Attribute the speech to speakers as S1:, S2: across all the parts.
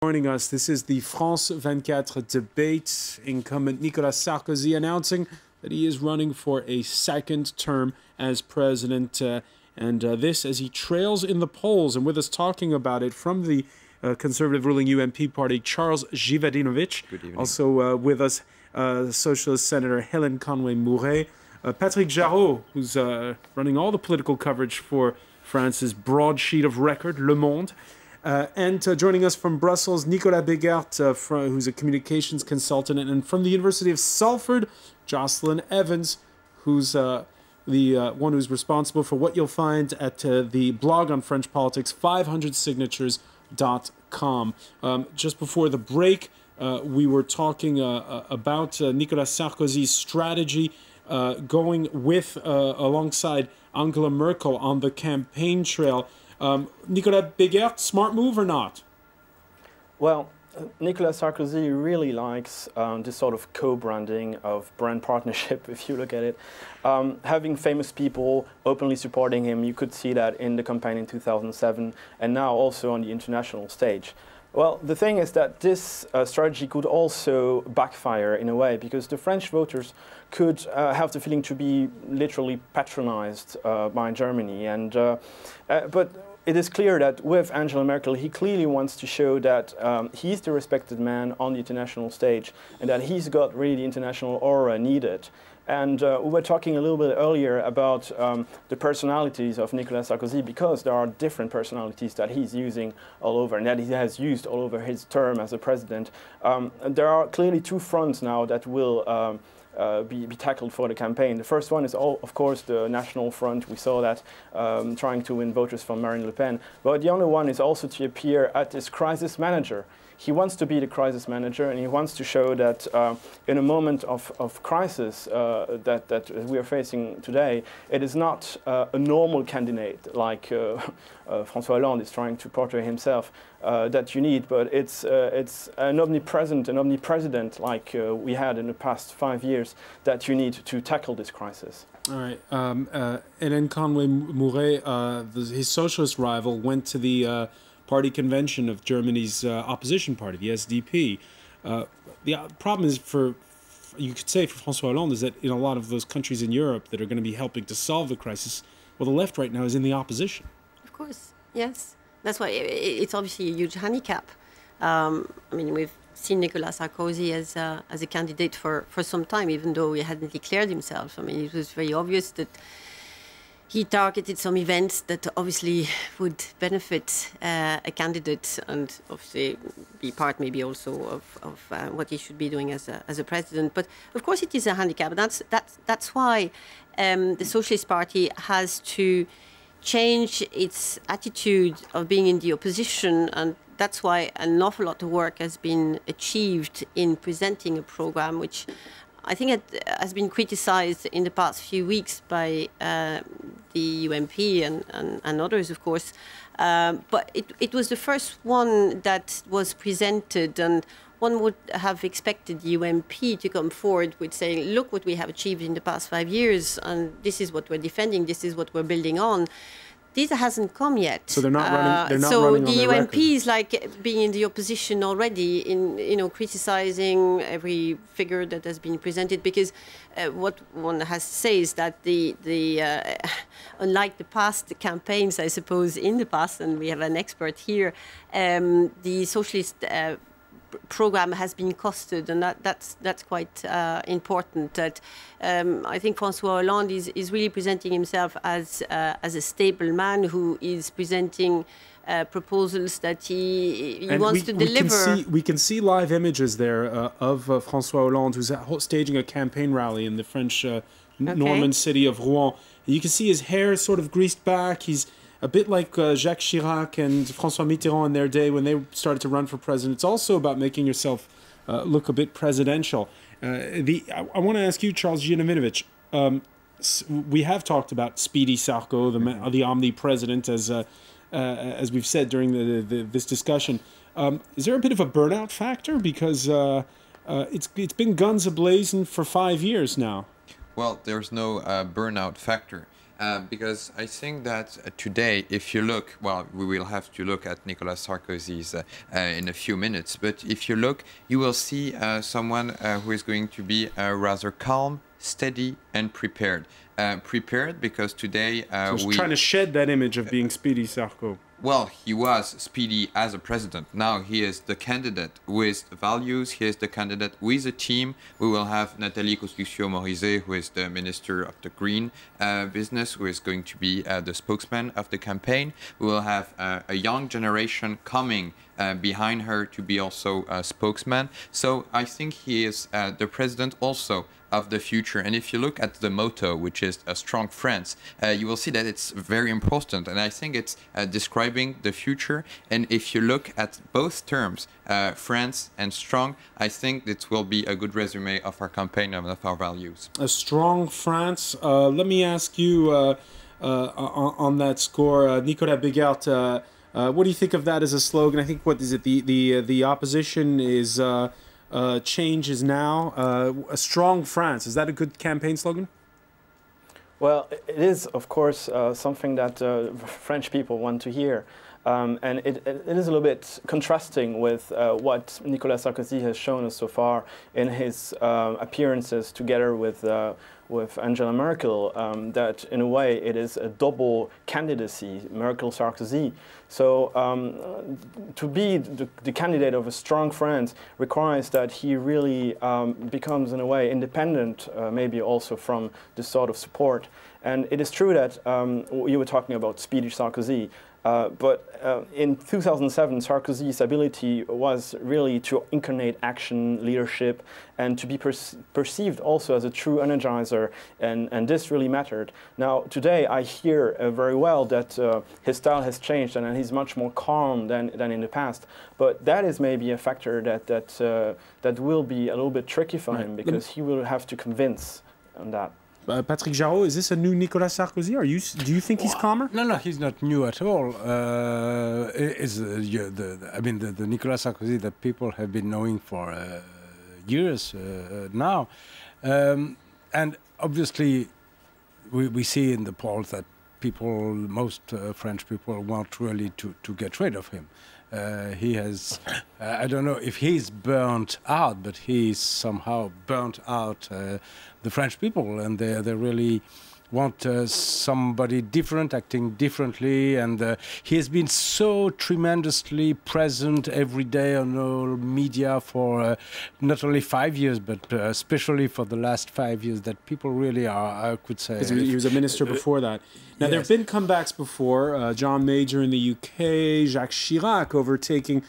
S1: Joining us, this is the France 24 debate. Incumbent Nicolas Sarkozy announcing that he is running for a second term as president, and this as he trails in the polls. And with us talking about it from the conservative ruling UMP party, Charles Givadinovich.
S2: Good evening.
S1: Also with us, Socialist Senator Hélène Conway-Mouret, Patrick Jarraud, who's running all the political coverage for France's broadsheet of record, Le Monde. And joining us from Brussels, Nicolas Begert, who's a communications consultant, and from the University of Salford, Jocelyn Evans, who's the one who's responsible for what you'll find at the blog on French politics, 500signatures.com. Just before the break, we were talking about Nicolas Sarkozy's strategy going with alongside Angela Merkel on the campaign trail. Nicolas Begert, smart move or not?
S3: Well, Nicolas Sarkozy really likes this sort of co-branding of brand partnership, if you look at it. Having famous people openly supporting him, you could see that in the campaign in 2007 and now also on the international stage. Well, the thing is that this strategy could also backfire in a way, because the French voters could have the feeling to be literally patronized by Germany. But it is clear that with Angela Merkel, he clearly wants to show that he's the respected man on the international stage and that he's got really the international aura needed. And we were talking a little bit earlier about the personalities of Nicolas Sarkozy, because there are different personalities that he's using all over and that he has used all over his term as a president. There are clearly two fronts now that will be tackled for the campaign. The first one is, of course, the National Front. We saw that trying to win voters from Marine Le Pen. But the other one is also to appear as crisis manager. He wants to be the crisis manager, and he wants to show that in a moment of crisis that we are facing today, it is not a normal candidate like François Hollande is trying to portray himself that you need, but it's an omnipresident like we had in the past 5 years that you need to tackle this crisis.
S1: All right. Hélène Conway-Mouret, his socialist rival, went to the party convention of Germany's opposition party, the SDP. The problem is you could say for François Hollande, is that in a lot of those countries in Europe that are going to be helping to solve the crisis, well, the left right now is in the opposition.
S4: Of course, yes. That's why it's obviously a huge handicap. I mean, we've seen Nicolas Sarkozy as a candidate for some time, even though he hadn't declared himself. I mean, it was very obvious that he targeted some events that obviously would benefit a candidate and obviously be part maybe also of what he should be doing as a president. But of course it is a handicap. That's why the Socialist Party has to change its attitude of being in the opposition, and that's why an awful lot of work has been achieved in presenting a program which I think it has been criticized in the past few weeks by the UMP and others, of course. But it was the first one that was presented, and one would have expected the UMP to come forward with saying, look what we have achieved in the past 5 years, and this is what we're defending, this is what we're building on. This hasn't come yet.
S1: So they're not running. They're not
S4: so
S1: running on
S4: the
S1: their
S4: UMP
S1: record.
S4: is like being in the opposition already, in criticizing every figure that has been presented. Because what one has to say is that unlike the past campaigns, I suppose in the past, and we have an expert here, the socialist program has been costed, and that's quite important. That I think François Hollande is really presenting himself as a stable man who is presenting proposals that he wants to deliver.
S1: We can see live images there of François Hollande, who's staging a campaign rally in the French Norman city of Rouen. You can see his hair sort of greased back. He's a bit like Jacques Chirac and François Mitterrand in their day when they started to run for president. It's also about making yourself look a bit presidential. I want to ask you, Charles Givadinovich, we have talked about Speedy Sarko, the omnipresident, as we've said during this discussion. Is there a bit of a burnout factor? Because it's been guns a-blazing for 5 years now.
S2: Well, there's no burnout factor. Because I think that today, if you look, well, we will have to look at Nicolas Sarkozy's in a few minutes, but if you look, you will see someone who is going to be rather calm, steady, and prepared. Prepared because today
S1: so trying to shed that image of being Speedy Sarko.
S2: Well, he was speedy as a president. Now he is the candidate with values. He is the candidate with a team. We will have Nathalie Kosciusko-Morizet, who is the Minister of the Green Business, who is going to be the spokesman of the campaign. We will have a young generation coming behind her to be also a spokesman. So I think he is the president also of the future. And if you look at the motto, which is a strong France, you will see that it's very important. And I think it's describing the future. And if you look at both terms, France and strong, I think it will be a good resume of our campaign and of our values.
S1: A strong France. Let me ask you on that score, Nicolas Picard, what do you think of that as a slogan? I think, what is it? The opposition is change is now. A strong France. Is that a good campaign slogan?
S3: Well, it is, of course, something that French people want to hear. And it is a little bit contrasting with what Nicolas Sarkozy has shown us so far in his appearances together with Angela Merkel, that in a way it is a double candidacy, Merkel-Sarkozy. So to be the candidate of a strong France requires that he really becomes in a way independent, maybe also from this sort of support. And it is true that you were talking about speedy Sarkozy. But in 2007, Sarkozy's ability was really to incarnate action, leadership, and to be perceived also as a true energizer, and this really mattered. Now, today, I hear very well that his style has changed and he's much more calm than in the past. But that is maybe a factor that will be a little bit tricky for him, because he will have to convince on that.
S1: Patrick Jarraud, is this a new Nicolas Sarkozy? Do you think he's calmer?
S5: No, he's not new at all. I mean, the Nicolas Sarkozy that people have been knowing for years now. And obviously, we see in the polls that most French people want really to get rid of him. He has, I don't know if he's burnt out, but he's somehow burnt out the French people, and they really want somebody different, acting differently, and he has been so tremendously present every day on all media for not only 5 years, but especially for the last 5 years, that people really are, I could say...
S1: He was a minister before that. Now, there have been comebacks before. John Major in the UK, Jacques Chirac overtaking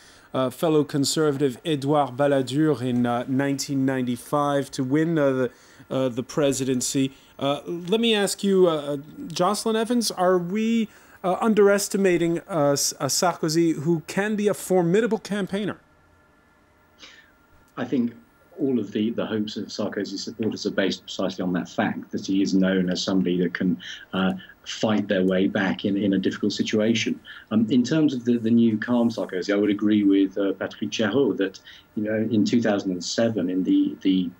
S1: fellow conservative Édouard Balladur in 1995 to win the presidency. Let me ask you, Jocelyn Evans, are we underestimating a Sarkozy who can be a formidable campaigner?
S6: I think all of the hopes of Sarkozy's supporters are based precisely on that fact, that he is known as somebody that can fight their way back in a difficult situation. In terms of the new calm Sarkozy, I would agree with Patrick Jarraud that, in 2007, in the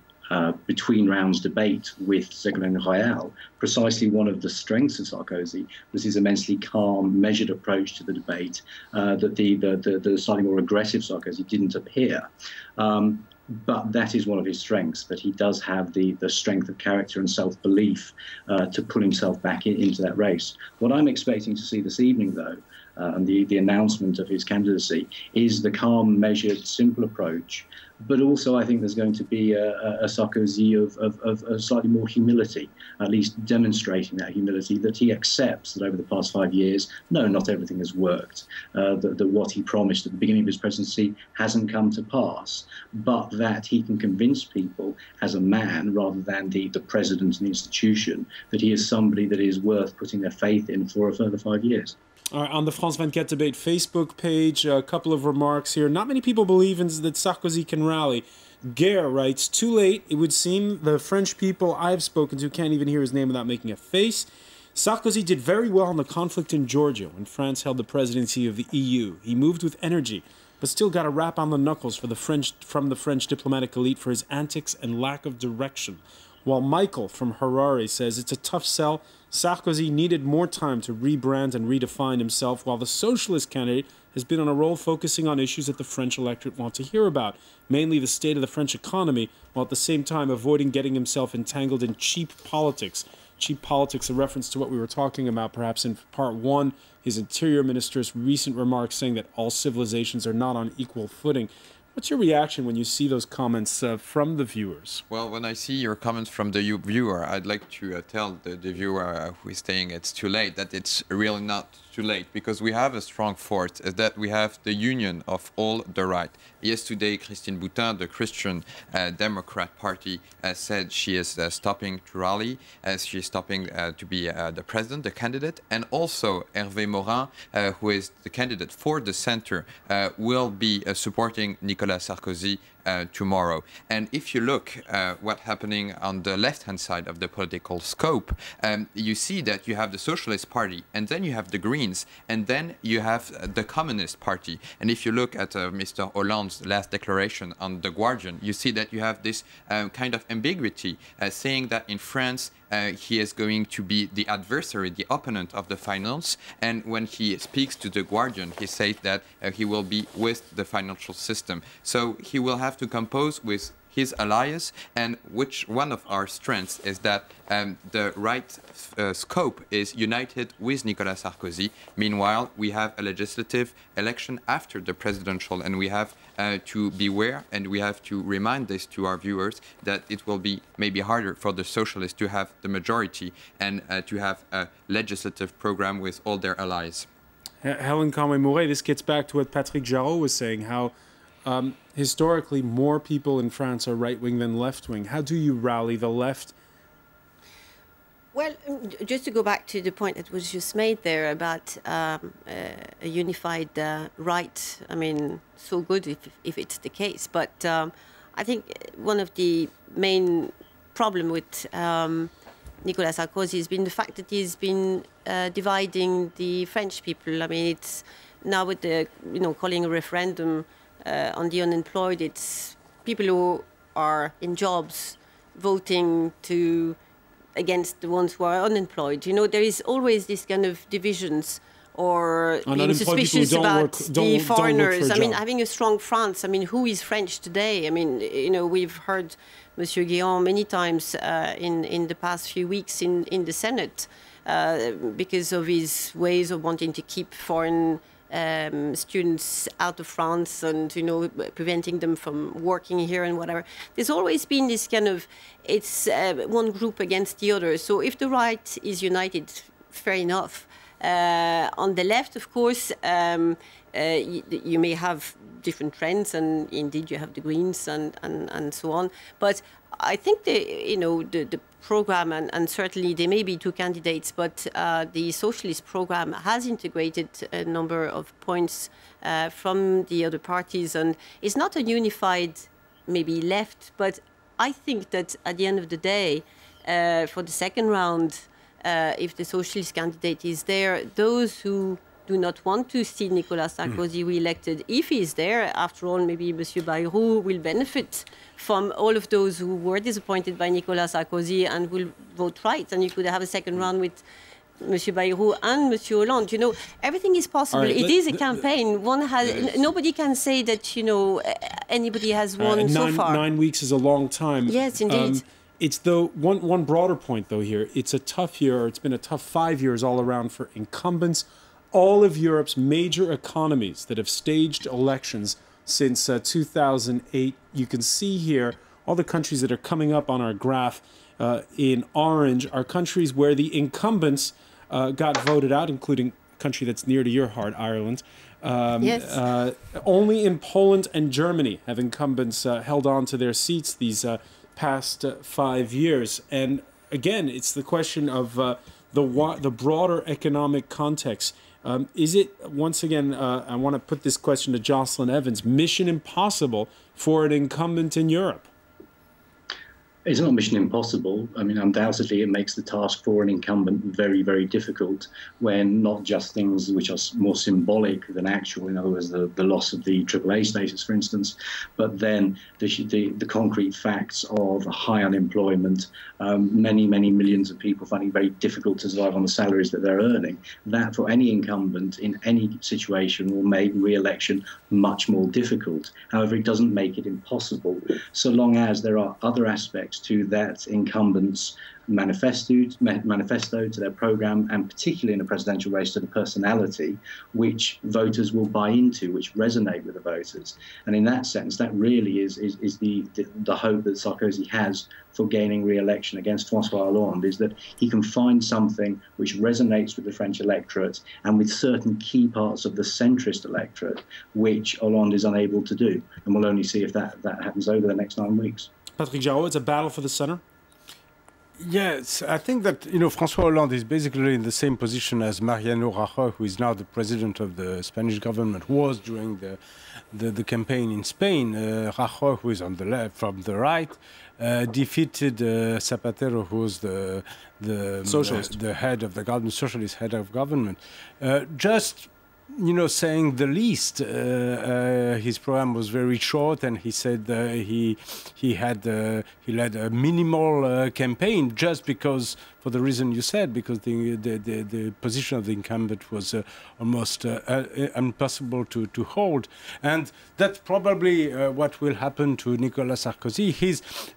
S6: between rounds debate with Ségolène Royal, precisely one of the strengths of Sarkozy was his immensely calm, measured approach to the debate, that the slightly more aggressive Sarkozy didn't appear. But that is one of his strengths, that he does have the strength of character and self-belief to pull himself back into that race. What I'm expecting to see this evening, though, and the announcement of his candidacy, is the calm, measured, simple approach. But also, I think there's going to be a Sarkozy of slightly more humility, at least demonstrating that humility, that he accepts that over the past 5 years, no, not everything has worked, that what he promised at the beginning of his presidency hasn't come to pass, but that he can convince people as a man, rather than the president and the institution, that he is somebody that is worth putting their faith in for a further 5 years.
S1: All right, on the France 24 Debate Facebook page, a couple of remarks here. Not many people believe that Sarkozy can rally. Guerre writes, too late, it would seem. The French people I've spoken to can't even hear his name without making a face. Sarkozy did very well in the conflict in Georgia when France held the presidency of the EU. He moved with energy, but still got a rap on the knuckles from the French diplomatic elite for his antics and lack of direction. While Michael from Harare says it's a tough sell, Sarkozy needed more time to rebrand and redefine himself, while the socialist candidate has been on a roll focusing on issues that the French electorate want to hear about, mainly the state of the French economy, while at the same time avoiding getting himself entangled in cheap politics. Cheap politics, a reference to what we were talking about perhaps in part one, his interior minister's recent remarks saying that all civilizations are not on equal footing. What's your reaction when you see those comments from the viewers?
S2: Well, when I see your comments from the viewer, I'd like to tell the viewer who is saying it's too late that it's really not too late, because we have a strong force, that we have the union of all the right. Yesterday, Christine Boutin, the Christian Democrat Party, said she is stopping to rally, she is stopping to be the president, the candidate, and also Hervé Morin, who is the candidate for the center, will be supporting Nicolas Sarkozy tomorrow. And if you look what's happening on the left-hand side of the political scope, you see that you have the Socialist Party, and then you have the Greens, and then you have the Communist Party. And if you look at Mr. Hollande's last declaration on The Guardian, you see that you have this kind of ambiguity, saying that in France, he is going to be the adversary, the opponent of the finance, and when he speaks to The Guardian, he says that he will be with the financial system. So he will have to compose with his allies, and which one of our strengths is that the right scope is united with Nicolas Sarkozy. Meanwhile, we have a legislative election after the presidential, and we have to beware, and we have to remind this to our viewers, that it will be maybe harder for the socialists to have the majority and to have a legislative program with all their allies.
S1: Helen Conway-Mouret, this gets back to what Patrick Jarreau was saying, how historically more people in France are right-wing than left-wing. How do you rally the left?
S4: Well, just to go back to the point that was just made there about a unified right, I mean, so good if it's the case. But I think one of the main problem with Nicolas Sarkozy has been the fact that he's been dividing the French people. I mean, it's now with the, calling a referendum on the unemployed, it's people who are in jobs voting against the ones who are unemployed. There is always this kind of divisions or being suspicious about the foreigners. I mean, having a strong France, I mean, who is French today? I mean, we've heard Monsieur Guéant many times in the past few weeks in the Senate because of his ways of wanting to keep foreign students out of France and, preventing them from working here and whatever. There's always been this kind of, it's one group against the other. So if the right is united, fair enough. On the left, of course, you may have different trends, and indeed you have the Greens and so on. But I think the program, and certainly there may be two candidates, but the socialist program has integrated a number of points from the other parties, and it's not a unified, maybe left, but I think that at the end of the day, for the second round, if the socialist candidate is there, those who do not want to see Nicolas Sarkozy re-elected, if he is there, after all, maybe Monsieur Bayrou will benefit from all of those who were disappointed by Nicolas Sarkozy and will vote right. And you could have a second round with Monsieur Bayrou and Monsieur Hollande. Everything is possible. Right, it is a campaign. Nobody can say that, anybody has won so far.
S1: 9 weeks is a long time.
S4: Yes, indeed.
S1: It's one broader point, though, here. It's a tough year. It's been a tough 5 years all around for incumbents. All of Europe's major economies that have staged elections since 2008. You can see here all the countries that are coming up on our graph in orange are countries where the incumbents got voted out, including a country that's near to your heart, Ireland.
S4: Yes.
S1: Only in Poland and Germany have incumbents held on to their seats these past 5 years. And again, it's the question of the broader economic context. Is it, once again, I want to put this question to Jocelyn Evans, mission impossible for an incumbent in Europe?
S6: It's not mission impossible. I mean, undoubtedly, it makes the task for an incumbent very, very difficult when not just things which are more symbolic than actual, in other words, the loss of the AAA status, for instance, but then the concrete facts of high unemployment, many, many millions of people finding it very difficult to survive on the salaries that they're earning. That, for any incumbent in any situation, will make re-election much more difficult. However, it doesn't make it impossible, so long as there are other aspects to that incumbent's manifesto, to their program, and particularly in a presidential race, to the personality, which voters will buy into, which resonate with the voters. And in that sense, that really is the hope that Sarkozy has for gaining re-election against François Hollande, is that he can find something which resonates with the French electorate and with certain key parts of the centrist electorate, which Hollande is unable to do. And we'll only see if that happens over the next 9 weeks.
S1: Patrick Jarraud, it's a battle for the center?
S5: Yes, I think that, François Hollande is basically in the same position as Mariano Rajoy, who is now the president of the Spanish government, was during the campaign in Spain. Rajoy, who is on the left, from the right, defeated Zapatero, who was the socialist, the head of the government, socialist head of government. Just saying the least. His program was very short, and he said he led a minimal campaign just because, for the reason you said, because the position of the incumbent was almost impossible to hold, and that's probably what will happen to Nicolas Sarkozy.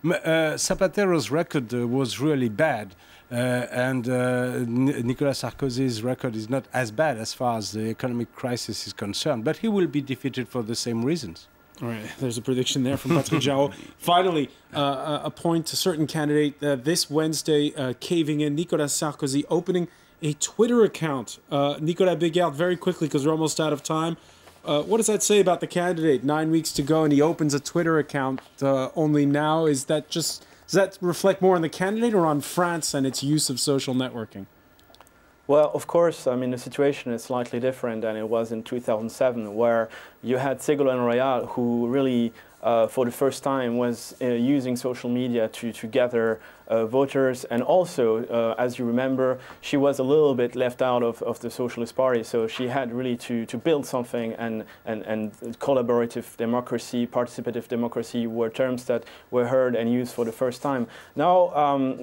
S5: Zapatero's record was really bad. And Nicolas Sarkozy's record is not as bad as far as the economic crisis is concerned, but he will be defeated for the same reasons.
S1: All right, there's a prediction there from Patrick Jarraud. Finally, a point to certain candidate this Wednesday, caving in, Nicolas Sarkozy opening a Twitter account. Nicolas Picard, very quickly, because we're almost out of time. What does that say about the candidate? 9 weeks to go, and he opens a Twitter account only now. Is that just... Does that reflect more on the candidate or on France and its use of social networking?
S3: Well, of course, I mean, the situation is slightly different than it was in 2007, where you had Ségolène Royal, who really, for the first time, was using social media to gather voters. And also, as you remember, she was a little bit left out of the Socialist Party. So she had really to build something, and collaborative democracy, participative democracy were terms that were heard and used for the first time. Now,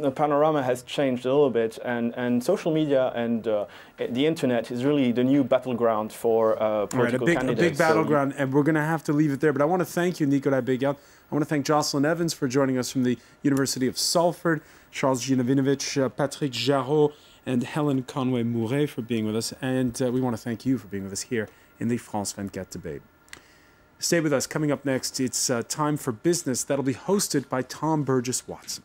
S3: the panorama has changed a little bit, and social media and the internet is really the new battleground for political candidates.
S1: A big battleground, and we're going to have to leave it there. But I want to thank you, Nicolas Picard. I want to thank Jocelyn Evans for joining us from the University of Salford, Charles Ginovinovich, Patrick Jarraud, and Helen Conway-Mouret for being with us. And we want to thank you for being with us here in the France 24 debate. Stay with us. Coming up next, it's Time for Business. That'll be hosted by Tom Burgess-Watson.